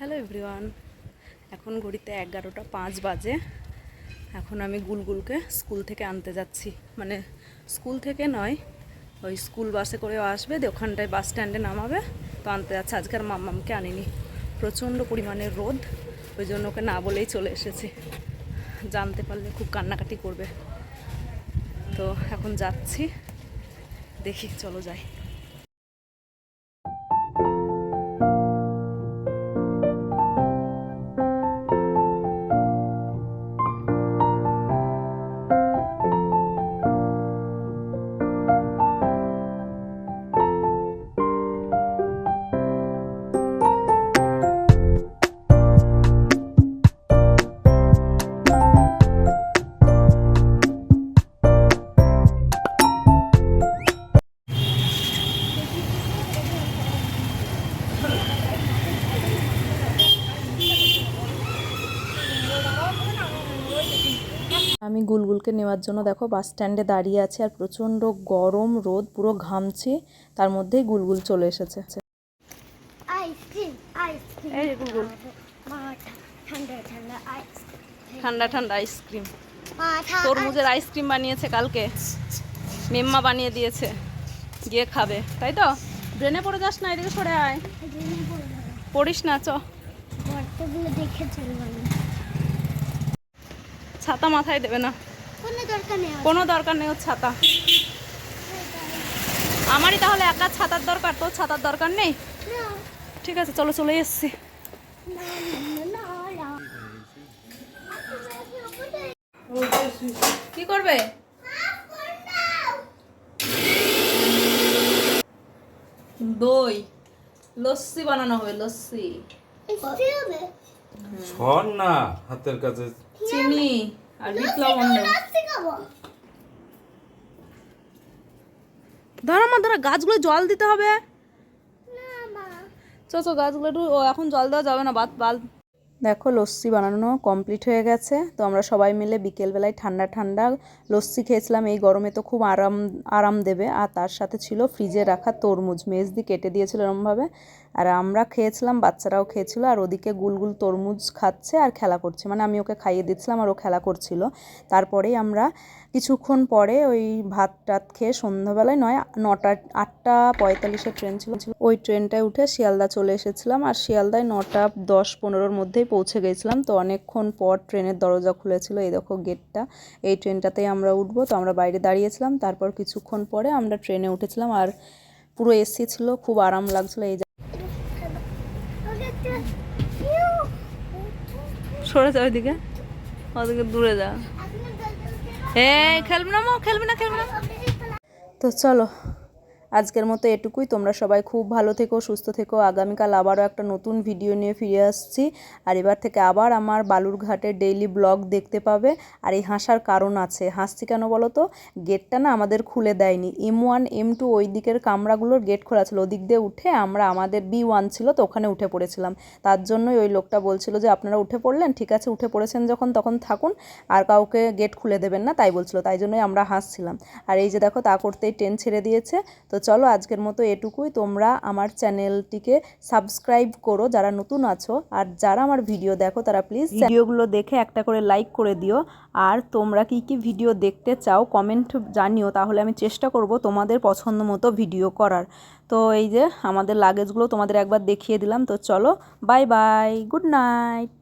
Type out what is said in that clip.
Hello everyone, এখন ঘড়িতে 11টা 5 বাজে। এখন আমি গুলগুলকে স্কুল থেকে আনতে যাচ্ছি, মানে স্কুল থেকে নয়, ওই স্কুল বাসে করেও আসবে, ওখানটায় বাস স্ট্যান্ডে নামাবে, তো আনতে যাচ্ছে। আজকে আর মাম্মামকে আনিনি, প্রচণ্ড পরিমাণে রোদ, ওই জন্য ওকে না বলেই চলে এসেছি। জানতে পারলে খুব কান্নাকাটি করবে, তো এখন যাচ্ছি, দেখি, চলো যাই। আমি গুলগুলকে নেওয়ার জন্য দেখো বাস স্ট্যান্ডে দাঁড়িয়ে আছি, আর প্রচণ্ড গরম রোদ, পুরো ঘামছি, তার মধ্যেই গুলগুল চলে এসেছে। এই যে গুলগুল, ঠান্ডা ঠান্ডা আইসক্রিম, তরমুজের আইসক্রিম বানিয়েছে কালকে, মেম্মা বানিয়ে দিয়েছে, গিয়ে খাবে, তাই তো? ব্রেনে পড়ে যাস না, এদিকে সরে আয়, পড়িস না, চ। ছাতা মাথায় দেবে না, কোনো দরকার নেই ওর ছাতা। আমারই তাহলে একা ছাতার দরকার, তোর ছাতার দরকার নেই? ঠিক আছে, চলো, চলে এসছি। কি করবে? দই লস্যি বানানো হবে, লস্যি। ছড় না হাতের কাছে, চিনি আর বিট লবণ দাও। ধরো মা, ধরো, গাছগুলো জল দিতে হবে। চো গাছগুলো একটু, এখন জল দেওয়া যাবে না, বাল। দেখো লস্যি বানানো কমপ্লিট হয়ে গেছে, তো আমরা সবাই মিলে বিকেলবেলায় ঠান্ডা ঠান্ডা লস্যি খেয়েছিলাম। এই গরমে তো খুব আরাম দেবে। আর তার সাথে ছিল ফ্রিজে রাখা তরমুজ, মেজদি কেটে দিয়েছিল এরমভাবে, আর আমরা খেয়েছিলাম, বাচ্চারাও খেয়েছিল। আর ওদিকে গুলগুল তরমুজ খাচ্ছে আর খেলা করছে, মানে আমি ওকে খাইয়ে দিচ্ছিলাম আর ও খেলা করছিল। তারপরেই আমরা কিছুক্ষণ পরে ওই ভাত টাত খেয়ে, সন্ধ্যাবেলায় নয়, 8টা45-এর ট্রেন ছিল, ওই ট্রেনটায় উঠে শিয়ালদা চলে এসেছিলাম। আর শিয়ালদায় 9টা10-15-র মধ্যেই পৌঁছে গেছিলাম। তো অনেকক্ষণ পর ট্রেনের দরজা খুলেছিল, এই দেখো গেটটা, এই ট্রেনটাতেই আমরা উঠবো। তো আমরা বাইরে দাঁড়িয়েছিলাম, তারপর কিছুক্ষণ পরে আমরা ট্রেনে উঠেছিলাম। আর পুরো এসি ছিল, খুব আরাম লাগছিল। এই সরে যা, ওইদিকে, ওদিকে দূরে যা। খেলবে না মা, খেলবে না। তো চলো, আজকের মতো এটুকুই। তোমরা সবাই খুব ভালো থেকো, সুস্থ থেকো। আগামীকাল আবারও একটা নতুন ভিডিও নিয়ে ফিরে আসছি। আর এবার থেকে আবার আমার বালুরঘাটের ডেইলি ব্লগ দেখতে পাবে। আর এই হাসার কারণ আছে, হাসছি কেন বলো তো? গেটটা না আমাদের খুলে দেয়নি, M1 M2 ওই দিকের কামরাগুলোর গেট খোলা ছিল, ওদিক দিয়ে উঠে আমরা, আমাদের B1 ছিল, তো ওখানে উঠে পড়েছিলাম। তার জন্যই ওই লোকটা বলছিল যে আপনারা উঠে পড়লেন, ঠিক আছে, উঠে পড়েছেন যখন তখন থাকুন, আর কাউকে গেট খুলে দেবেন না, তাই বলছিল। তাই জন্যই আমরা হাসছিলাম। আর এই যে দেখো, তা করতেই ট্রেন ছেড়ে দিয়েছে। তো চলো, আজকের মতো এটুকুই। তোমরা আমার চ্যানেলটিকে সাবস্ক্রাইব করো যারা নতুন আছো, আর যারা আমার ভিডিও দেখো তারা প্লিজ ভিডিওগুলো দেখে একটা করে লাইক করে দিও। আর তোমরা কি কি ভিডিও দেখতে চাও কমেন্ট জানিও, তাহলে আমি চেষ্টা করব তোমাদের পছন্দ মতো ভিডিও করার। তো এই যে আমাদের লাগেজগুলো তোমাদের একবার দেখিয়ে দিলাম। তো চলো, বাই বাই, গুড নাইট।